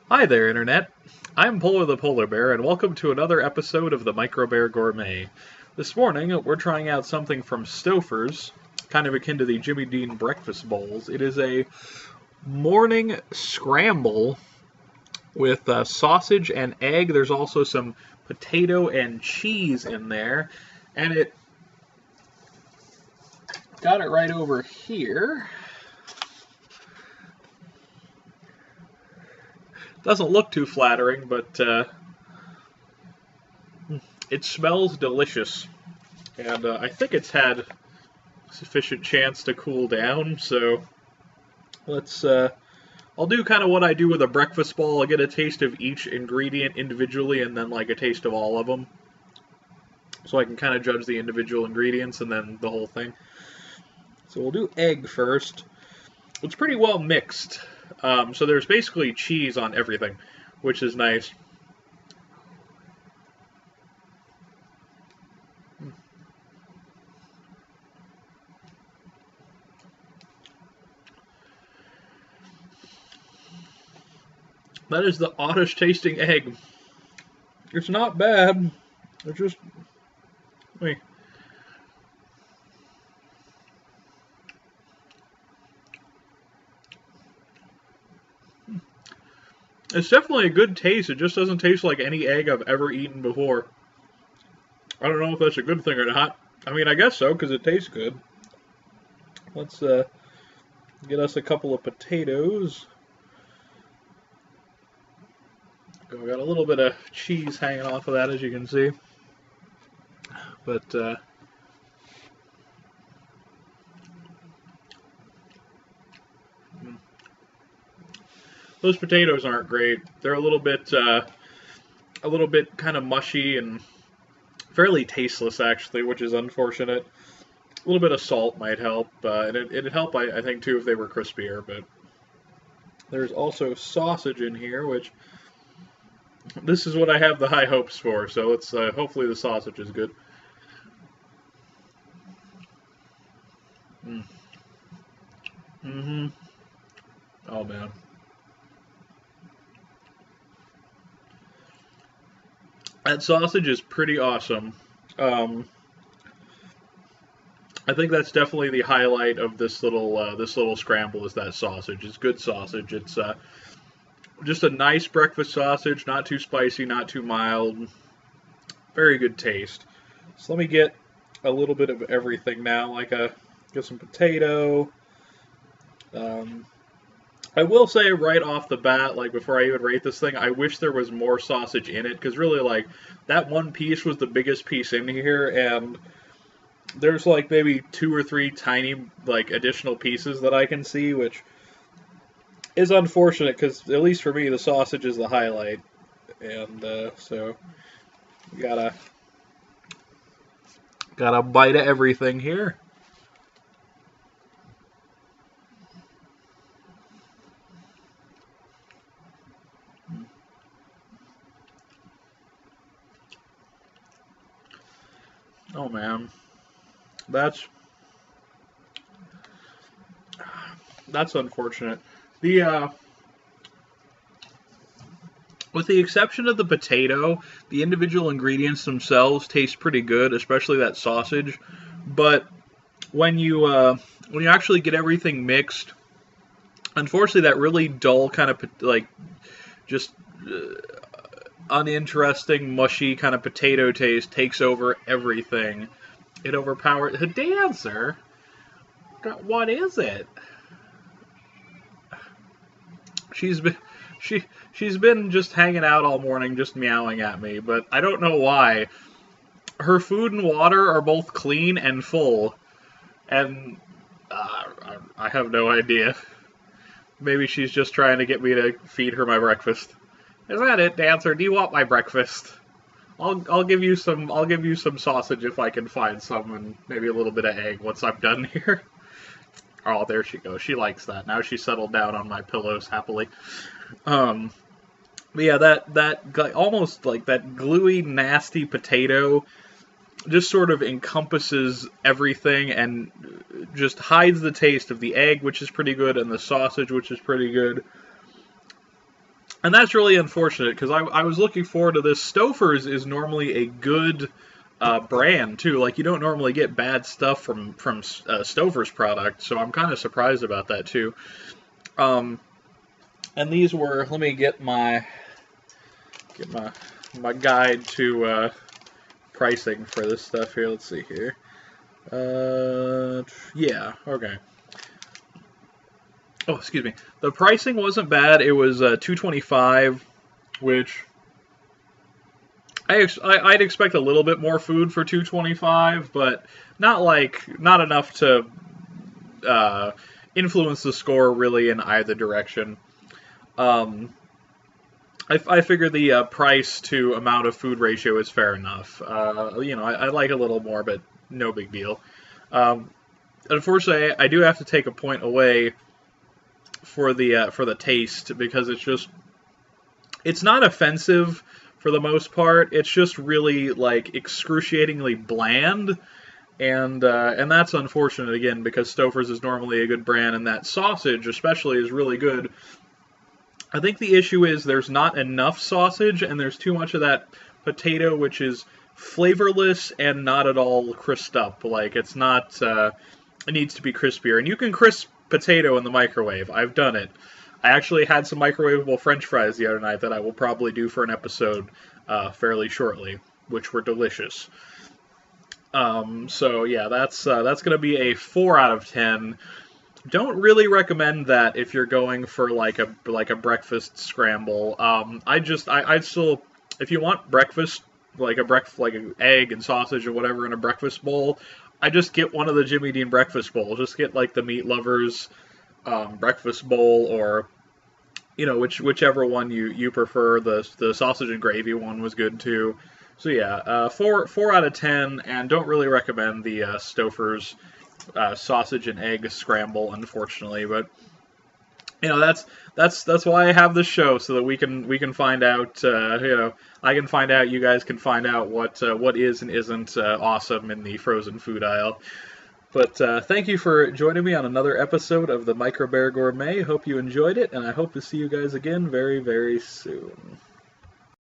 Hi there, Internet. I'm Polar the Polar Bear, and welcome to another episode of the Microbear Gourmet. This morning, we're trying out something from Stouffer's, kind of akin to the Jimmy Dean breakfast bowls. It is a morning scramble with sausage and egg. There's also some potato and cheese in there, and it got it right over here. Doesn't look too flattering, but it smells delicious. And I think it's had sufficient chance to cool down, so let's, I'll do kind of what I do with a breakfast bowl. I'll get a taste of each ingredient individually and then like a taste of all of them. So I can kind of judge the individual ingredients and then the whole thing. So we'll do egg first. It's pretty well mixed. So there's basically cheese on everything, which is nice. That is the oddest tasting egg. It's not bad. It's just... Wait. It's definitely a good taste. It just doesn't taste like any egg I've ever eaten before. I don't know if that's a good thing or not. I mean, I guess so, because it tastes good. Let's get us a couple of potatoes. We got a little bit of cheese hanging off of that, as you can see. But those potatoes aren't great. They're a little bit kind of mushy and fairly tasteless, actually, which is unfortunate. A little bit of salt might help, and it'd help, I think, too, if they were crispier. But there's also sausage in here, which this is what I have the high hopes for. So let's hopefully the sausage is good. Oh man. That sausage is pretty awesome. I think that's definitely the highlight of this little scramble is that sausage. It's good sausage. It's just a nice breakfast sausage, not too spicy, not too mild. Very good taste. So let me get a little bit of everything now. Like get some potato. I will say right off the bat, like before I even rate this thing, I wish there was more sausage in it, because really, like, that one piece was the biggest piece in here, and there's like maybe 2 or 3 tiny, like, additional pieces that I can see, which is unfortunate, because at least for me, the sausage is the highlight, and so gotta bite of everything here. Oh man, that's unfortunate. The with the exception of the potato, the individual ingredients themselves taste pretty good, especially that sausage. But when you actually get everything mixed, unfortunately, that really dull kind of like just uninteresting, mushy kind of potato taste takes over everything. It overpowers the dancer. What is it? She's been just hanging out all morning, just meowing at me, but I don't know why. Her food and water are both clean and full, and I have no idea. Maybe she's just trying to get me to feed her my breakfast. Is that it, Dancer? Do you want my breakfast? I'll give you some sausage if I can find some, and maybe a little bit of egg once I'm done here. Oh, there she goes. She likes that. Now she's settled down on my pillows happily. But yeah, that almost like that gluey, nasty potato just sort of encompasses everything and just hides the taste of the egg, which is pretty good, and the sausage, which is pretty good. And that's really unfortunate because I was looking forward to this. Stouffer's is normally a good brand too. Like you don't normally get bad stuff from Stouffer's product, so I'm kind of surprised about that too. Um, and these were. Let me get my guide to pricing for this stuff here. Let's see here. Yeah, okay. Oh, excuse me. The pricing wasn't bad. It was $2.25, which I'd expect a little bit more food for $2.25, but not enough to influence the score really in either direction. I figure the price to amount of food ratio is fair enough. I like a little more, but no big deal. Unfortunately, I do have to take a point away for the taste because it's not offensive for the most part. It's just really like excruciatingly bland, and that's unfortunate again because Stouffer's is normally a good brand, and that sausage especially is really good. I think the issue is there's not enough sausage and there's too much of that potato, which is flavorless and not at all crisped up. Like it's not. It needs to be crispier, and you can crisp potato in the microwave. I've done it. I actually had some microwavable French fries the other night that I will probably do for an episode fairly shortly, which were delicious. So yeah, that's going to be a 4 out of 10. Don't really recommend that if you're going for like a breakfast scramble. I'd still, if you want breakfast, like an egg and sausage or whatever in a breakfast bowl, I just get one of the Jimmy Dean breakfast bowls. Just get like the Meat Lovers breakfast bowl, or whichever one you prefer. The sausage and gravy one was good too. So yeah, 4 out of 10, and don't really recommend the Stouffer's sausage and egg scramble, unfortunately. But that's why I have this show, so that we can find out. I can find out, you guys can find out what is and isn't awesome in the frozen food aisle. But thank you for joining me on another episode of the Microbear Gourmet. Hope you enjoyed it, and I hope to see you guys again very, very soon.